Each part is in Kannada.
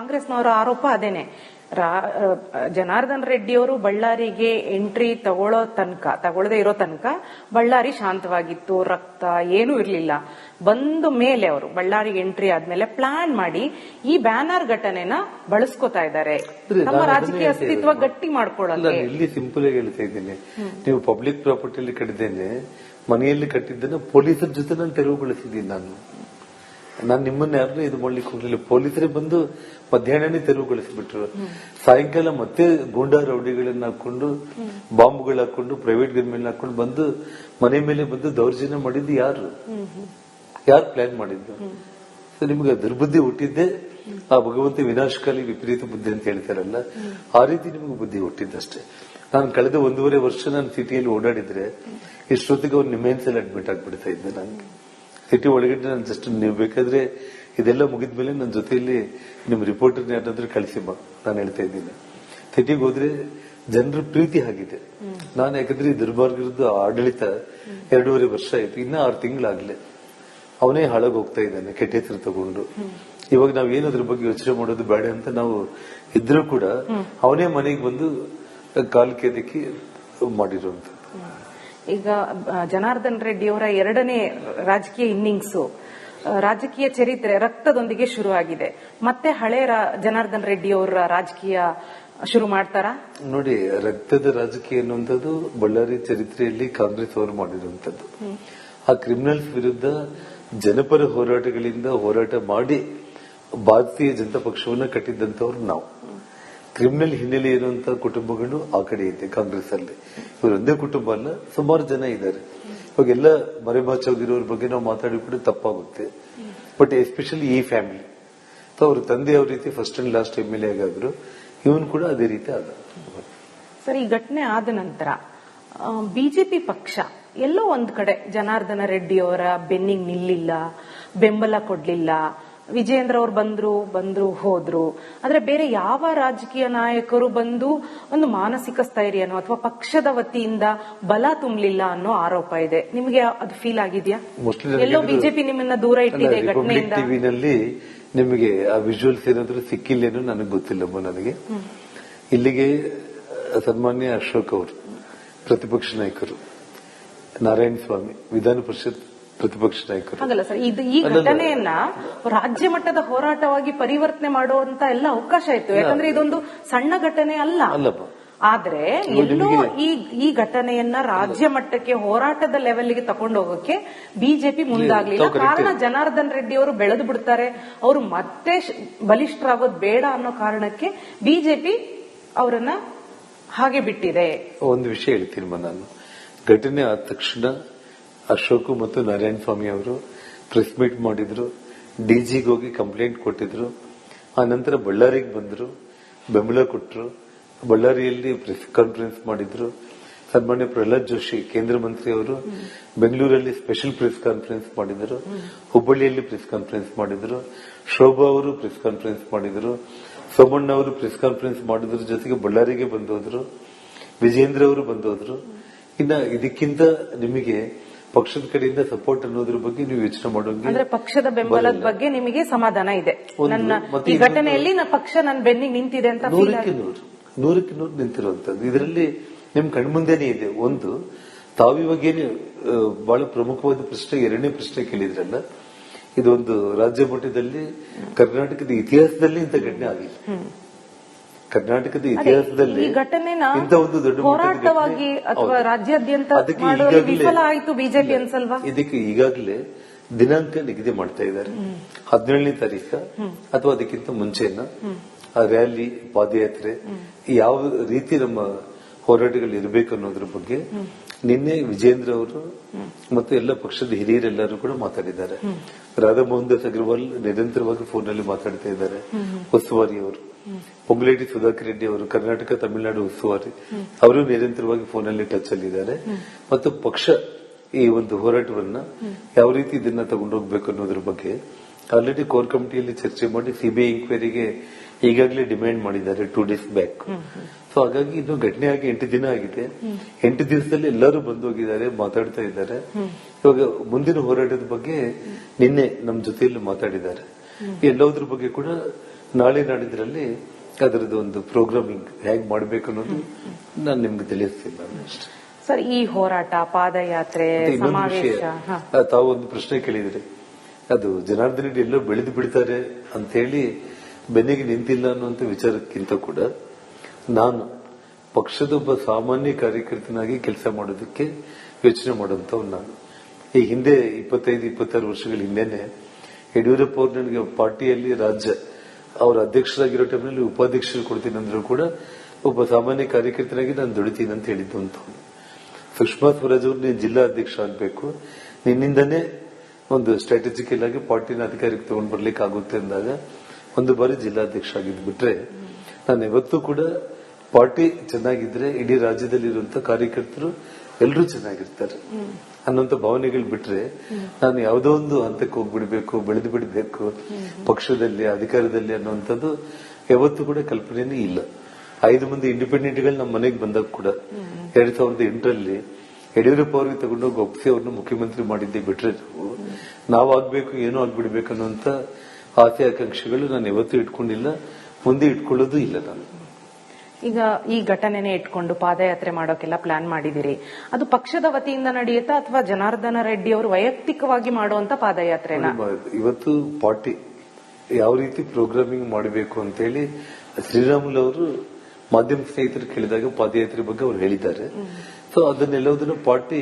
ಕಾಂಗ್ರೆಸ್ನವರ ಆರೋಪ ಅದೇನೆ. ಜನಾರ್ದನ್ ರೆಡ್ಡಿ ಅವರು ಬಳ್ಳಾರಿಗೆ ಎಂಟ್ರಿ ತಗೊಳ್ಳದೇ ಇರೋ ತನಕ ಬಳ್ಳಾರಿ ಶಾಂತವಾಗಿತ್ತು, ರಕ್ತ ಏನೂ ಇರ್ಲಿಲ್ಲ. ಬಂದ ಮೇಲೆ ಅವರು ಬಳ್ಳಾರಿಗೆ ಎಂಟ್ರಿ ಆದ್ಮೇಲೆ ಪ್ಲಾನ್ ಮಾಡಿ ಈ ಬ್ಯಾನರ್ ಘಟನೆನ ಬಳಸ್ಕೊತಾ ಇದ್ದಾರೆ ನಮ್ಮ ರಾಜಕೀಯ ಅಸ್ತಿತ್ವ ಗಟ್ಟಿ ಮಾಡ್ಕೊಳ್ಳೋಕೆ. ಇಲ್ಲಿ ಸಿಂಪಲ್ ಆಗಿ ಹೇಳ್ತಾ ಇದ್ದೀನಿ, ನೀವು ಪಬ್ಲಿಕ್ ಪ್ರಾಪರ್ಟಿಯಲ್ಲಿ ಕಟ್ಟಿದ್ದೇನೆ, ಮನೆಯಲ್ಲಿ ಕಟ್ಟಿದ್ದೇನೆ, ಪೊಲೀಸರ ಜೊತೆ ನಾನು ತೆರವುಗೊಳಿಸಿದ್ದೀನಿ. ನಾನು ನಿಮ್ಮನ್ನ ಯಾರನ್ನೂ ಇದು ಮಾಡ್ಲಿಕ್ಕೆ ಹೋಗ್ಲಿಲ್ಲ. ಪೊಲೀಸರೇ ಬಂದು ಮಧ್ಯಾಹ್ನನೇ ತೆರವುಗೊಳಿಸಿಬಿಟ್ರು. ಸಾಯಂಕಾಲ ಮತ್ತೆ ಗೂಂಡಾ ರೌಡಿಗಳನ್ನ ಹಾಕೊಂಡು, ಬಾಂಬ್ಗಳು ಹಾಕೊಂಡು, ಪ್ರೈವೇಟ್ ಗನ್ಮೆನ್ ಹಾಕೊಂಡು ಬಂದು ಮನೆ ಮೇಲೆ ಬಂದು ದೌರ್ಜನ್ಯ ಮಾಡಿದ್ದು ಯಾರು ಪ್ಲಾನ್ ಮಾಡಿದ್ದು? ನಿಮ್ಗೆ ದುರ್ಬುದ್ಧಿ ಹುಟ್ಟಿದ್ದೆ ಆ ಭಗವಂತ ವಿನಾಶಕಾಲಿ ವಿಪರೀತ ಬುದ್ಧಿ ಅಂತ ಹೇಳ್ತಾರಲ್ಲ, ಆ ರೀತಿ ನಿಮ್ಗೆ ಬುದ್ಧಿ ಹುಟ್ಟಿದ್ದಷ್ಟೇ. ನಾನು ಕಳೆದ 1.5 ವರ್ಷ ನಾನು ಸಿಟಿಯಲ್ಲಿ ಓಡಾಡಿದ್ರೆ ಇಷ್ಟೊತ್ತಿಗೆ ಅವ್ರು ನಿಮ್ಮೆನ್ಸಲ್ಲಿ ಅಡ್ಮಿಟ್ ಆಗ್ಬಿಡ್ತಾ ಇದ್ದೆ. ನನಗೆ ಸಿಟಿ ಒಳಗಡೆ ನಾನು ಜಸ್ಟ್ ನೀವು ಬೇಕಾದ್ರೆ ಇದೆಲ್ಲ ಮುಗಿದ್ಮೇಲೆ ನನ್ನ ಜೊತೆಯಲ್ಲಿ ನಿಮ್ ರಿಪೋರ್ಟರ್ ಯಾರಾದ್ರೂ ಕಳಿಸಿ ಬಾ, ನಾನು ಹೇಳ್ತಾ ಇದ್ದೀನಿ. ಸಿಟಿಗೆ ಹೋದ್ರೆ ಜನರ ಪ್ರೀತಿ ಆಗಿದೆ. ನಾನು ಯಾಕಂದ್ರೆ ಈ ದುರ್ಮಾರ್ಗದ ಆಡಳಿತ 2.5 ವರ್ಷ ಆಯ್ತು, ಇನ್ನ 6 ತಿಂಗಳಾಗ್ಲೆ ಅವನೇ ಹಾಳಾಗಿ ಹೋಗ್ತಾ ಇದ್ದಾನೆ ಕೆಟ್ಟ ಹೆಸರು ತಗೊಂಡು. ಇವಾಗ ನಾವೇನು ಅದ್ರ ಬಗ್ಗೆ ಯೋಚನೆ ಮಾಡೋದು ಬೇಡ ಅಂತ ನಾವು ಇದ್ರೂ ಕೂಡ ಅವನೇ ಮನೆಗೆ ಬಂದು ಕಾಲು ಕೆದಕಿ ಮಾಡಿರುವಂತ. ಈಗ ಜನಾರ್ದನ್ ರೆಡ್ಡಿ ಅವರ 2ನೇ ರಾಜಕೀಯ ಇನ್ನಿಂಗ್ಸ್, ರಾಜಕೀಯ ಚರಿತ್ರೆ ರಕ್ತದೊಂದಿಗೆ ಶುರುವಾಗಿದೆ. ಮತ್ತೆ ಹಳೆ ಜನಾರ್ದನ್ ರೆಡ್ಡಿ ಅವರ ರಾಜಕೀಯ ಶುರು ಮಾಡ್ತಾರಾ? ನೋಡಿ, ರಕ್ತದ ರಾಜಕೀಯ ಅನ್ನುವಂಥದ್ದು ಬಳ್ಳಾರಿ ಚರಿತ್ರೆಯಲ್ಲಿ ಕಾಂಗ್ರೆಸ್ ಅವರು ಮಾಡಿರುವಂತದ್ದು. ಆ ಕ್ರಿಮಿನಲ್ಸ್ ವಿರುದ್ಧ ಜನಪರ ಹೋರಾಟಗಳಿಂದ ಹೋರಾಟ ಮಾಡಿ ಭಾರತೀಯ ಜನತಾ ಪಕ್ಷವನ್ನ ಕಟ್ಟಿದ್ದಂತವ್ರು ನಾವು. ಕ್ರಿಮಿನಲ್ ಹಿನ್ನೆಲೆ ಇರುವಂತಹ ಕುಟುಂಬಗಳು ಆ ಕಡೆ ಇದೆ ಕಾಂಗ್ರೆಸ್ ಅಲ್ಲಿ. ಇವರೊಂದೇ ಕುಟುಂಬ ಅಲ್ಲ, ಸುಮಾರು ಜನ ಇದ್ದಾರೆ. ಇವಾಗೆಲ್ಲ ಮರೆಮಾಚೋಗಿರೋರ ಬಗ್ಗೆ ನಾವು ಮಾತಾಡಿಬಿಟ್ಟು ತಪ್ಪಾಗುತ್ತೆ. ಬಟ್ ಎಸ್ಪೆಷಲಿ ಈ ಫ್ಯಾಮಿಲಿ, ಅವ್ರ ತಂದೆ ಯಾವ ರೀತಿ ಫಸ್ಟ್ ಅಂಡ್ ಲಾಸ್ಟ್ MLA ಆಗಾದ್ರು, ಇವನ್ ಕೂಡ ಅದೇ ರೀತಿ ಆದ. ಸರ್, ಈ ಘಟನೆ ಆದ ನಂತರ ಬಿಜೆಪಿ ಪಕ್ಷ ಎಲ್ಲೋ ಒಂದ್ ಕಡೆ ಜನಾರ್ದನ ರೆಡ್ಡಿ ಅವರ ಬೆನ್ನಿಗೆ ನಿಲ್ಲಿಲ್ಲ, ಬೆಂಬಲ ಕೊಡ್ಲಿಲ್ಲ. ವಿಜೇಂದ್ರ ಅವರು ಬಂದ್ರು ಹೋದ್ರು. ಆದ್ರೆ ಬೇರೆ ಯಾವ ರಾಜಕೀಯ ನಾಯಕರು ಬಂದು ಒಂದು ಮಾನಸಿಕ ಸ್ಥೈರ್ಯನೋ ಅಥವಾ ಪಕ್ಷದ ವತಿಯಿಂದ ಬಲ ತುಂಬಲಿಲ್ಲ ಅನ್ನೋ ಆರೋಪ ಇದೆ. ನಿಮಗೆ ಅದು ಫೀಲ್ ಆಗಿದ್ಯಾ? ಎಲ್ಲೋ ಬಿಜೆಪಿ ನಿಮ್ಮನ್ನ ದೂರ ಇಟ್ಟಿದೆ ಘಟನೆಯಿಂದ? ಟಿವಿನಲ್ಲಿ ನಿಮಗೆ ಆ ವಿಜುವಲ್ಸ್ ಏನಾದ್ರೂ ಸಿಕ್ಕಿಲ್ಲೇನೋ ನನಗೆ ಗೊತ್ತಿಲ್ಲಮ್ಮ. ನನಗೆ ಇಲ್ಲಿಗೆ ಸನ್ಮಾನ್ಯ ಅಶೋಕ್ ಅವರು ಪ್ರತಿಪಕ್ಷ ನಾಯಕರು, ನಾರಾಯಣ ಸ್ವಾಮಿ ವಿಧಾನ ಪರಿಷತ್ ಪ್ರತಿಪಕ್ಷ ನಾಯಕರು. ಹಾಗಲ್ಲ ಸರ್, ಈ ಘಟನೆಯನ್ನ ರಾಜ್ಯ ಮಟ್ಟದ ಹೋರಾಟವಾಗಿ ಪರಿವರ್ತನೆ ಮಾಡುವಂತ ಎಲ್ಲ ಅವಕಾಶ ಇತ್ತು. ಯಾಕಂದ್ರೆ ಇದೊಂದು ಸಣ್ಣ ಘಟನೆ ಅಲ್ಲಪ್ಪ. ಆದ್ರೆ ಎಲ್ಲೋ ಈ ಘಟನೆಯನ್ನ ರಾಜ್ಯ ಮಟ್ಟಕ್ಕೆ ಹೋರಾಟದ ಲೆವೆಲ್ಗೆ ತಗೊಂಡು ಹೋಗೋಕೆ ಬಿಜೆಪಿ ಮುಂದಾಗ್ಲಿಲ್ಲ. ಕಾರಣ ಜನಾರ್ದನ್ ರೆಡ್ಡಿ ಅವರು ಬೆಳೆದು ಬಿಡ್ತಾರೆ, ಅವರು ಮತ್ತೆ ಬಲಿಷ್ಠರಾಗೋದು ಬೇಡ ಅನ್ನೋ ಕಾರಣಕ್ಕೆ ಬಿಜೆಪಿ ಅವರನ್ನ ಹಾಗೆ ಬಿಟ್ಟಿದೆ. ಒಂದು ವಿಷಯ ಹೇಳ್ತೀನಿ ನಾನು. ಘಟನೆ ಆದ ತಕ್ಷಣ ಅಶೋಕ್ ಮತ್ತು ನಾರಾಯಣ ಸ್ವಾಮಿ ಅವರು ಪ್ರೆಸ್ ಮೀಟ್ ಮಾಡಿದ್ರು, ಡಿಜಿಗೆ ಹೋಗಿ ಕಂಪ್ಲೇಂಟ್ ಕೊಟ್ಟಿದ್ರು. ಆ ನಂತರ ಬಳ್ಳಾರಿಗೆ ಬಂದ್ರು, ಬೆಂಬಲ ಕೊಟ್ಟರು. ಬಳ್ಳಾರಿಯಲ್ಲಿ ಪ್ರೆಸ್ ಕಾನ್ಫರೆನ್ಸ್ ಮಾಡಿದ್ರು. ಸನ್ಮಾನ್ಯ ಪ್ರಹ್ಲಾದ್ ಜೋಶಿ ಕೇಂದ್ರ ಮಂತ್ರಿ ಅವರು ಬೆಂಗಳೂರಲ್ಲಿ ಸ್ಪೆಷಲ್ ಪ್ರೆಸ್ ಕಾನ್ಫರೆನ್ಸ್ ಮಾಡಿದ್ರು, ಹುಬ್ಬಳ್ಳಿಯಲ್ಲಿ ಪ್ರೆಸ್ ಕಾನ್ಫರೆನ್ಸ್ ಮಾಡಿದ್ರು, ಶೋಭಾ ಅವರು ಪ್ರೆಸ್ ಕಾನ್ಫರೆನ್ಸ್ ಮಾಡಿದ್ರು, ಸೋಮಣ್ಣ ಅವರು ಪ್ರೆಸ್ ಕಾನ್ಫರೆನ್ಸ್ ಮಾಡಿದ್ರ ಜೊತೆಗೆ ಬಳ್ಳಾರಿಗೆ ಬಂದೋದ್ರು, ವಿಜೇಂದ್ರ ಅವರು ಬಂದೋದ್ರು. ಇನ್ನ ಇದಕ್ಕಿಂತ ನಿಮಗೆ ಪಕ್ಷದ ಕಡೆಯಿಂದ ಸಪೋರ್ಟ್ ಅನ್ನೋದ್ರ ಬಗ್ಗೆ ನೀವು ಯೋಚನೆ ಮಾಡೋಂಗಿಲ್ಲ. ಅಂದ್ರೆ ಪಕ್ಷದ ಬೆಂಬಲದ ಬಗ್ಗೆ ನಿಮಗೆ ಸಮಾಧಾನ ಇದೆ. ಈ ಘಟನೆಯಲ್ಲಿ ಪಕ್ಷ ನನ್ನ ಬೆನ್ನಿಗೆ ನಿಂತಿದೆ ಅಂತ 100ಕ್ಕೆ 100 ನಿಂತಿರುವಂತದ್ದು ಇದರಲ್ಲಿ ನಿಮ್ ಕಣ್ಮುಂದೆನೇ ಇದೆ. ಒಂದು, ತಾವಿವಾಗೇನು ಬಹಳ ಪ್ರಮುಖವಾದ ಪ್ರಶ್ನೆ, 2ನೇ ಪ್ರಶ್ನೆ ಕೇಳಿದ್ರಲ್ಲ, ಇದೊಂದು ರಾಜ್ಯ ಮಟ್ಟದಲ್ಲಿ ಕರ್ನಾಟಕದ ಇತಿಹಾಸದಲ್ಲಿ ಇಂಥ ಘಟನೆ ಆಗಿಲ್ಲ. ಕರ್ನಾಟಕದ ಇತಿಹಾಸದಲ್ಲಿ ಇಂಥ ಒಂದು ದೊಡ್ಡ ಹೋರಾಟವಾಗಿ ಅಥವಾ ರಾಜ್ಯಾದ್ಯಂತ ವಿಫಲ ಆಯಿತು ಬಿಜೆಪಿ ಅನ್ಸಲ್ವಾ? ಇದಕ್ಕೆ ಈಗಾಗಲೇ ದಿನಾಂಕ ನಿಗದಿ ಮಾಡ್ತಾ ಇದ್ದಾರೆ. 17ನೇ ತಾರೀಕು ಅಥವಾ ಅದಕ್ಕಿಂತ ಮುಂಚೆನ ರ್ಯಾಲಿ, ಪಾದಯಾತ್ರೆ, ಯಾವ ರೀತಿ ನಮ್ಮ ಹೋರಾಟಗಳು ಇರಬೇಕು ಅನ್ನೋದ್ರ ಬಗ್ಗೆ ನಿನ್ನೆ ವಿಜೇಂದ್ರ ಅವರು ಮತ್ತು ಎಲ್ಲ ಪಕ್ಷದ ಹಿರಿಯರೆಲ್ಲರೂ ಕೂಡ ಮಾತಾಡಿದ್ದಾರೆ. ರಾಧಾ ಮೋಹನ್ ದಾಸ್ ಅಗರ್ವಾಲ್ ನಿರಂತರವಾಗಿ ಫೋನ್ನಲ್ಲಿ ಮಾತಾಡ್ತಾ ಇದ್ದಾರೆ. ಉಸ್ತುವಾರಿ ಅವರು ಪೊಂಗುಲೇಟಿ ಸುಧಾಕರ್ ರೆಡ್ಡಿ ಅವರು ಕರ್ನಾಟಕ ತಮಿಳುನಾಡು ಉಸ್ತುವಾರಿ, ಅವರು ನಿರಂತರವಾಗಿ ಫೋನಲ್ಲಿ ಟಚ್ ಅಲ್ಲಿದ್ದಾರೆ. ಮತ್ತು ಪಕ್ಷ ಈ ಒಂದು ಹೋರಾಟವನ್ನ ಯಾವ ರೀತಿ ಇದನ್ನ ತಗೊಂಡೋಗ್ಬೇಕು ಅನ್ನೋದ್ರ ಬಗ್ಗೆ ಆಲ್ರೆಡಿ ಕೋರ್ ಕಮಿಟಿಯಲ್ಲಿ ಚರ್ಚೆ ಮಾಡಿ ಸಿಬಿಐ ಇನ್ಕ್ವೈರಿಗೆ ಈಗಾಗಲೇ ಡಿಮ್ಯಾಂಡ್ ಮಾಡಿದ್ದಾರೆ 2 days ಬ್ಯಾಕ್. ಸೊ ಹಾಗಾಗಿ ಇನ್ನು ಘಟನೆ ಆಗಿ 8 ದಿನ ಆಗಿದೆ. 8 ದಿವಸದಲ್ಲಿ ಎಲ್ಲರೂ ಬಂದು ಹೋಗಿದ್ದಾರೆ, ಮಾತಾಡ್ತಾ ಇದ್ದಾರೆ. ಇವಾಗ ಮುಂದಿನ ಹೋರಾಟದ ಬಗ್ಗೆ ನಿನ್ನೆ ನಮ್ಮ ಜೊತೆಯಲ್ಲಿ ಮಾತಾಡಿದ್ದಾರೆ. ಎಲ್ಲೋದ್ರ ಬಗ್ಗೆ ಕೂಡ ನಾಳೆ ನಾಡಿದ್ರಲ್ಲಿ ಅದರದ್ದು ಒಂದು ಪ್ರೋಗ್ರಾಮಿಂಗ್ ಹೇಗ್ ಮಾಡ್ಬೇಕು ಅನ್ನೋದು ನಾನು ನಿಮ್ಗೆ ತಿಳಿಸ್ತೀನಿ ನಾನು ಅಷ್ಟೇ. ಸರ್, ಈ ಹೋರಾಟ, ಪಾದಯಾತ್ರೆ, ಸಮಾವೇಶ, ತಾವು ಒಂದು ಪ್ರಶ್ನೆ ಕೇಳಿದ್ರಿ, ಅದು ಜನಾರ್ದನ್ ರೆಡ್ಡಿ ಎಲ್ಲೋ ಬೆಳೆದು ಬಿಡ್ತಾರೆ ಅಂತ ಹೇಳಿ ಬೆನ್ನಿಗೆ ನಿಂತಿಲ್ಲ ಅನ್ನುವಂತ ವಿಚಾರಕ್ಕಿಂತ ಕೂಡ ನಾನು ಪಕ್ಷದೊಬ್ಬ ಸಾಮಾನ್ಯ ಕಾರ್ಯಕರ್ತನಾಗಿ ಕೆಲಸ ಮಾಡೋದಕ್ಕೆ ಯೋಚನೆ ಮಾಡುವಂತವ್ ನಾನು. ಈ ಹಿಂದೆ 25-26 ವರ್ಷಗಳ ಹಿಂದೆನೆ ಯಡಿಯೂರಪ್ಪ ಅವರು ನನಗೆ ಪಾರ್ಟಿಯಲ್ಲಿ ರಾಜ್ಯ ಅವರ ಅಧ್ಯಕ್ಷರಾಗಿರೋ ಟೈಮ್ನಲ್ಲಿ ಉಪಾಧ್ಯಕ್ಷರು ಕೊಡ್ತೀನಿ ಅಂದ್ರೂ ಕೂಡ ಒಬ್ಬ ಸಾಮಾನ್ಯ ಕಾರ್ಯಕರ್ತನಾಗಿ ನಾನು ದುಡಿತೀನಿ ಅಂತ ಹೇಳಿದ್ದು ಅಂತ. ಸುಷ್ಮಾ ಸ್ವರಾಜ್ ಅವರು ನೀನು ಜಿಲ್ಲಾ ಅಧ್ಯಕ್ಷ ಆಗಬೇಕು, ನಿನ್ನಿಂದನೇ ಒಂದು ಸ್ಟ್ರಾಟಜಿಕಲ್ ಆಗಿ ಪಾರ್ಟಿನ ಅಧಿಕಾರಕ್ಕೆ ತಗೊಂಡ್ ಬರ್ಲಿಕ್ಕೆ ಆಗುತ್ತೆ ಅಂದಾಗ ಒಂದು ಬಾರಿ ಜಿಲ್ಲಾಧ್ಯಕ್ಷ ಆಗಿದ್ದು ಬಿಟ್ರೆ, ನಾನು ಯಾವತ್ತೂ ಕೂಡ ಪಾರ್ಟಿ ಚೆನ್ನಾಗಿದ್ರೆ ಇಡೀ ರಾಜ್ಯದಲ್ಲಿರುವಂತಹ ಕಾರ್ಯಕರ್ತರು ಎಲ್ಲರೂ ಚೆನ್ನಾಗಿರ್ತಾರೆ ಅನ್ನೋಂಥ ಭಾವನೆಗಳು ಬಿಟ್ರೆ ನಾನು ಯಾವುದೋ ಒಂದು ಹಂತಕ್ಕೆ ಹೋಗ್ಬಿಡ್ಬೇಕು, ಬೆಳೆದು ಬಿಡಬೇಕು ಪಕ್ಷದಲ್ಲಿ ಅಧಿಕಾರದಲ್ಲಿ ಅನ್ನುವಂಥದ್ದು ಯಾವತ್ತೂ ಕೂಡ ಕಲ್ಪನೆನೇ ಇಲ್ಲ. 5 ಮಂದಿ ಇಂಡಿಪೆಂಡೆಂಟ್ಗಳು ನಮ್ಮ ಮನೆಗೆ ಬಂದಾಗ ಕೂಡ 2008ರಲ್ಲಿ ಯಡಿಯೂರಪ್ಪ ಅವರಿಗೆ ತಗೊಂಡೋಗಿ ಒಪ್ಪಿಸಿ ಅವ್ರನ್ನ ಮುಖ್ಯಮಂತ್ರಿ ಮಾಡಿದ್ದೆ ಬಿಟ್ರೆ ನಾವು ಆಗ್ಬೇಕು, ಏನೋ ಆಗ್ಬಿಡ್ಬೇಕು ಅನ್ನುವಂತ ಆಸೆ ಆಕಾಂಕ್ಷೆಗಳು ನಾನು ಯಾವತ್ತೂ ಇಟ್ಕೊಂಡಿಲ್ಲ, ಮುಂದೆ ಇಟ್ಕೊಳ್ಳೋದು ಇಲ್ಲ. ನಾನು ಈಗ ಈ ಘಟನೆನೆ ಇಟ್ಕೊಂಡು ಪಾದಯಾತ್ರೆ ಮಾಡೋಕೆಲ್ಲ ಪ್ಲಾನ್ ಮಾಡಿದಿರಿ. ಅದು ಪಕ್ಷದ ವತಿಯಿಂದ ನಡೆಯುತ್ತಾ ಅಥವಾ ಜನಾರ್ದನ ರೆಡ್ಡಿ ಅವರು ವೈಯಕ್ತಿಕವಾಗಿ ಮಾಡುವಂತ ಪಾದಯಾತ್ರೆನ? ಇವತ್ತು ಪಾರ್ಟಿ ಯಾವ ರೀತಿ ಪ್ರೋಗ್ರಾಮಿಂಗ್ ಮಾಡಬೇಕು ಅಂತ ಹೇಳಿ ಶ್ರೀರಾಮುಲು ಅವರು ಮಾಧ್ಯಮ ಸ್ನೇಹಿತರು ಕೇಳಿದಾಗ ಪಾದಯಾತ್ರೆ ಬಗ್ಗೆ ಅವ್ರು ಹೇಳಿದ್ದಾರೆ. ಸೊ ಅದನ್ನೆಲ್ಲದನ್ನು ಪಾರ್ಟಿ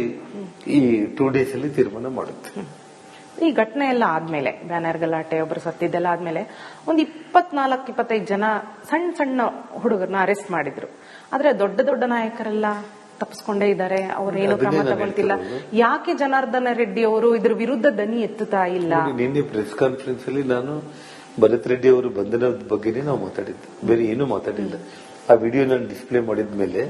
ಈ 2 days ಅಲ್ಲಿ ತೀರ್ಮಾನ ಮಾಡುತ್ತೆ. ಈ ಘಟನೆ ಎಲ್ಲ ಆದ್ಮೇಲೆ, ಬ್ಯಾನರ್ ಗಲಾಟೆ, ಒಬ್ರು ಸತ್ತಿದ್ದೆಲ್ಲ ಆದ್ಮೇಲೆ ಒಂದು 24-25 ಜನ ಸಣ್ಣ ಸಣ್ಣ ಹುಡುಗರನ್ನ ಅರೆಸ್ಟ್ ಮಾಡಿದ್ರು. ಆದ್ರೆ ದೊಡ್ಡ ದೊಡ್ಡ ನಾಯಕರೆಲ್ಲ ತಪ್ಪಿಸ್ಕೊಂಡೇ ಇದ್ದಾರೆ, ಅವ್ರೇನು ಕ್ರಮ ತಗೊಳ್ತಿಲ್ಲ. ಯಾಕೆ ಜನಾರ್ದನ ರೆಡ್ಡಿ ಅವರು ಇದ್ರ ವಿರುದ್ಧ ದನಿ ಎತ್ತುತ್ತಾ ಇಲ್ಲ? ನಿನ್ನೆ ಪ್ರೆಸ್ ಕಾನ್ಫರೆನ್ಸ್ ಅಲ್ಲಿ ನಾನು ಭರತ್ ರೆಡ್ಡಿ ಅವರು ಬಂಧನದ ಬಗ್ಗೆನೇ ನಾವು ಮಾತಾಡಿದ್ದು, ಬೇರೆ ಏನೂ ಮಾತಾಡಿಲ್ಲ. ಆ ವಿಡಿಯೋ ನಾನು ಡಿಸ್ಪ್ಲೇ ಮಾಡಿದ್ಮೇಲೆ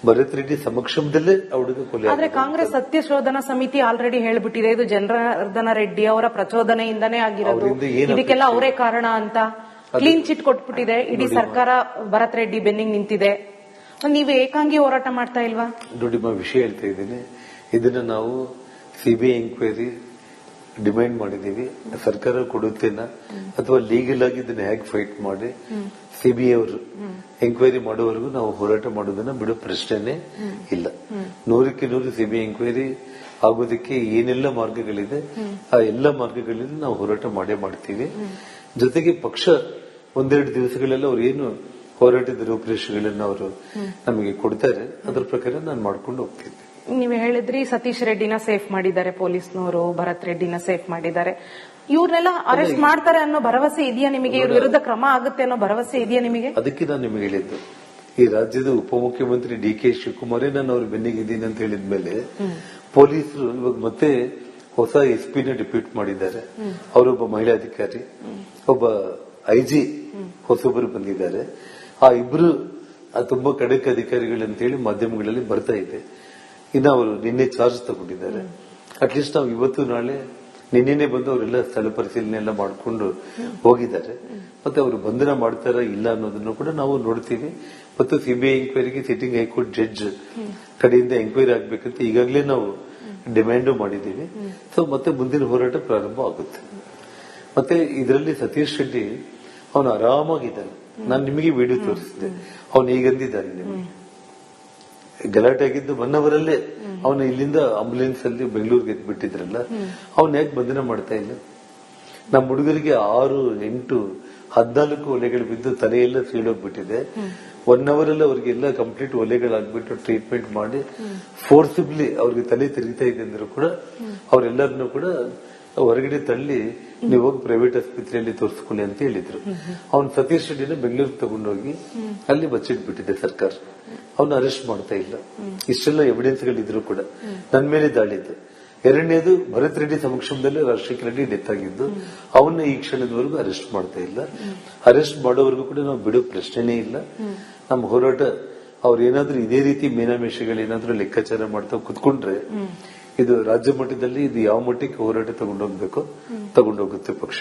ಭರತ್ ರೆಡ್ಡಿ ಸಮಕ್ಷಮದಲ್ಲೇ ಹುಡುಗ ಕೊಲೆ. ಆದ್ರೆ ಕಾಂಗ್ರೆಸ್ ಸತ್ಯಶೋಧನಾ ಸಮಿತಿ ಆಲ್ರೆಡಿ ಹೇಳ್ಬಿಟ್ಟಿದೆ ಇದು ಜನಾರ್ದನ ರೆಡ್ಡಿ ಅವರ ಪ್ರಚೋದನೆಯಿಂದನೇ ಆಗಿರೋದು, ಇದಕ್ಕೆಲ್ಲ ಅವರೇ ಕಾರಣ ಅಂತ ಕ್ಲೀನ್ ಚಿಟ್ ಕೊಟ್ಬಿಟ್ಟಿದೆ. ಇಡೀ ಸರ್ಕಾರ ಭರತ್ ರೆಡ್ಡಿ ಬೆನ್ನಿಗೆ ನಿಂತಿದೆ. ನೀವು ಏಕಾಂಗಿ ಹೋರಾಟ ಮಾಡ್ತಾ ಇಲ್ವಾ? ನೋಡಿ, ವಿಷಯ ಹೇಳ್ತಾ ಇದ್ದೀನಿ, ಇದನ್ನ ನಾವು ಸಿಬಿಐ ಎಂಕ್ವೈರಿ ಡಿಮ್ಯಾಂಡ್ ಮಾಡಿದೀವಿ. ಸರ್ಕಾರ ಕೊಡುತ್ತೇನಾ ಅಥವಾ ಲೀಗಲ್ ಆಗಿ ಇದನ್ನ ಹೇಗೆ ಫೈಟ್ ಮಾಡಿ ಸಿಬಿಐ ಅವರು ಎಂಕ್ವೈರಿ ಮಾಡೋವರೆಗೂ ನಾವು ಹೋರಾಟ ಮಾಡೋದನ್ನ ಬಿಡೋ ಪ್ರಶ್ನೆನೇ ಇಲ್ಲ. 100ಕ್ಕೆ 100 ಸಿಬಿಐ ಎಂಕ್ವೈರಿ ಆಗೋದಕ್ಕೆ ಏನೆಲ್ಲ ಮಾರ್ಗಗಳಿದೆ ಆ ಎಲ್ಲ ಮಾರ್ಗಗಳಲ್ಲಿ ನಾವು ಹೋರಾಟ ಮಾಡೇ ಮಾಡ್ತೀವಿ. ಜೊತೆಗೆ ಪಕ್ಷ 1-2 ದಿವಸಗಳೆಲ್ಲ ಅವ್ರು ಏನು ಹೋರಾಟದ ರೂಪರೇಷೆಗಳನ್ನ ಅವರು ನಮಗೆ ಕೊಡ್ತಾರೆ, ಅದ್ರ ಪ್ರಕಾರ ನಾನು ಮಾಡ್ಕೊಂಡು ಹೋಗ್ತೀನಿ. ನೀವು ಹೇಳಿದ್ರಿ ಸತೀಶ್ ರೆಡ್ಡಿನ ಸೇಫ್ ಮಾಡಿದ್ದಾರೆ ಪೊಲೀಸ್ನವರು, ಭರತ್ ರೆಡ್ಡಿನ ಸೇಫ್ ಮಾಡಿದ್ದಾರೆ. ಇವ್ರನ್ನೆಲ್ಲ ಅರೆಸ್ಟ್ ಮಾಡ್ತಾರೆ ಅನ್ನೋ ಭರವಸೆ ಇದೆಯಾ ನಿಮಗೆ? ಇವ್ರ ವಿರುದ್ಧ ಕ್ರಮ ಆಗುತ್ತೆ ಅನ್ನೋ ಭರವಸೆ ಇದೆಯಾ ನಿಮಗೆ? ಅದಕ್ಕೆ ನಾನು ನಿಮಗೆ ಹೇಳಿದ್ದು, ಈ ರಾಜ್ಯದ ಉಪಮುಖ್ಯಮಂತ್ರಿ ಡಿ.ಕೆ. ಶಿವಕುಮಾರೇ ನಾನು ಅವ್ರ ಬೆನ್ನಿಗಿದ್ದೀನಿ ಅಂತ ಹೇಳಿದ್ಮೇಲೆ ಪೊಲೀಸರು ಇವಾಗ ಮತ್ತೆ ಹೊಸ ಎಸ್ಪಿನ ಡಿಪ್ಯೂಟ್ ಮಾಡಿದ್ದಾರೆ. ಅವರೊಬ್ಬ ಮಹಿಳಾ ಅಧಿಕಾರಿ, ಒಬ್ಬ ಐಜಿ ಹೊಸೊಬ್ಬರು ಬಂದಿದ್ದಾರೆ. ಆ ಇಬ್ರು ತುಂಬಾ ಖಡಕ್ ಅಧಿಕಾರಿಗಳಂತೇಳಿ ಮಾಧ್ಯಮಗಳಲ್ಲಿ ಬರ್ತಾ ಇದೆ. ಇನ್ನು ಅವರು ನಿನ್ನೆ ಚಾರ್ಜ್ ತಗೊಂಡಿದ್ದಾರೆ. ಅಟ್ಲೀಸ್ಟ್ ನಾವು ಇವತ್ತು ನಾಳೆ ನಿನ್ನೆ ಬಂದು ಅವರೆಲ್ಲ ಸ್ಥಳ ಪರಿಶೀಲನೆ ಎಲ್ಲ ಮಾಡಿಕೊಂಡು ಹೋಗಿದ್ದಾರೆ. ಮತ್ತೆ ಅವರು ಬಂಧನ ಮಾಡ್ತಾರ ಇಲ್ಲ ಅನ್ನೋದನ್ನು ಕೂಡ ನಾವು ನೋಡ್ತೀವಿ. ಮತ್ತು ಸಿಬಿಐ ಎಂಕ್ವೈರಿಗೆ ಸಿಟ್ಟಿಂಗ್ ಹೈಕೋರ್ಟ್ ಜಡ್ಜ್ ಕಡೆಯಿಂದ ಎಂಕ್ವೈರಿ ಆಗ್ಬೇಕಂತ ಈಗಾಗಲೇ ನಾವು ಡಿಮ್ಯಾಂಡು ಮಾಡಿದ್ದೀವಿ. ಸೊ ಮತ್ತೆ ಮುಂದಿನ ಹೋರಾಟ ಪ್ರಾರಂಭ ಆಗುತ್ತೆ. ಮತ್ತೆ ಇದರಲ್ಲಿ ಸತೀಶ್ ರೆಡ್ಡಿ ಅವನು ಆರಾಮಾಗಿದ್ದಾನೆ. ನಾನು ನಿಮಗೆ ವಿಡಿಯೋ ತೋರಿಸಿದ್ದೆ, ಅವನು ಈಗಂದಿದ್ದಾನೆ. ನಿಮಗೆ ಗಲಾಟೆ ಆಗಿದ್ದು 1 ಅವರಲ್ಲೇ ಅವನು ಇಲ್ಲಿಂದ ಆಂಬುಲೆನ್ಸ್ ಅಲ್ಲಿ ಬೆಂಗಳೂರಿಗೆ ಎತ್ಬಿಟ್ಟಿದ್ರಲ್ಲ, ಅವನ್ ಯಾಕೆ ಬಂಧನ ಮಾಡ್ತಾ ಇಲ್ಲ? ನಮ್ಮ ಹುಡುಗರಿಗೆ 6, 8, 14 ಒಲೆಗಳು ಬಿದ್ದು ತಲೆಯೆಲ್ಲ ಸೀಳೋಗ್ಬಿಟ್ಟಿದೆ. 1 ಅವರಲ್ಲಿ ಅವ್ರಿಗೆಲ್ಲ ಕಂಪ್ಲೀಟ್ ಒಲೆಗಳಾಗ್ಬಿಟ್ಟು ಟ್ರೀಟ್ಮೆಂಟ್ ಮಾಡಿ ಫೋರ್ಸಿಬ್ಲಿ ಅವ್ರಿಗೆ ತಲೆ ತಿರುಗ್ತಾ ಇದೆ ಅಂದ್ರೂ ಕೂಡ ಅವರೆಲ್ಲರನ್ನೂ ಕೂಡ ಹೊರಗಡೆ ತಳ್ಳಿ ನೀವು ಹೋಗಿ ಪ್ರೈವೇಟ್ ಆಸ್ಪತ್ರೆಯಲ್ಲಿ ತೋರಿಸ್ಕೊಳ್ಳಿ ಅಂತ ಹೇಳಿದ್ರು. ಅವ್ನು ಸತೀಶ್ ರೆಡ್ಡಿನ ಬೆಂಗಳೂರಿಗೆ ತಗೊಂಡೋಗಿ ಅಲ್ಲಿ ಬಚ್ಚಿಟ್ಬಿಟ್ಟಿದೆ ಸರ್ಕಾರ. ಅವನ್ನ ಅರೆಸ್ಟ್ ಮಾಡ್ತಾ ಇಲ್ಲ. ಇಷ್ಟೆಲ್ಲ ಎವಿಡೆನ್ಸ್ ಗಳಿದ್ರು ಕೂಡ ನನ್ನ ಮೇಲೆ ದಾಳಿದ್ದು. 2ನೇದು ಭರತ್ ರೆಡ್ಡಿ ಸಮಕ್ಷಮದಲ್ಲಿ ರಾಜಶೇಖರ ರೆಡ್ಡಿ ಡೆತ್ ಆಗಿದ್ದು, ಅವನ್ನ ಈ ಕ್ಷಣದವರೆಗೂ ಅರೆಸ್ಟ್ ಮಾಡ್ತಾ ಇಲ್ಲ. ಅರೆಸ್ಟ್ ಮಾಡೋವರೆಗೂ ಕೂಡ ನಾವು ಬಿಡೋ ಪ್ರಶ್ನೆನೇ ಇಲ್ಲ. ನಮ್ಮ ಹೋರಾಟ ಅವ್ರೇನಾದ್ರೂ ಇದೇ ರೀತಿ ಮೀನಾಮೇಷಗಳೇನಾದ್ರೂ ಲೆಕ್ಕಾಚಾರ ಮಾಡ್ತಾ ಕುತ್ಕೊಂಡ್ರೆ ಇದು ರಾಜ್ಯ ಮಟ್ಟದಲ್ಲಿ ಇದು ಯಾವ ಮಟ್ಟಕ್ಕೆ ಹೋರಾಟ ತಗೊಂಡೋಗ್ಬೇಕೋ ತಗೊಂಡೋಗುತ್ತೆ ಪಕ್ಷ.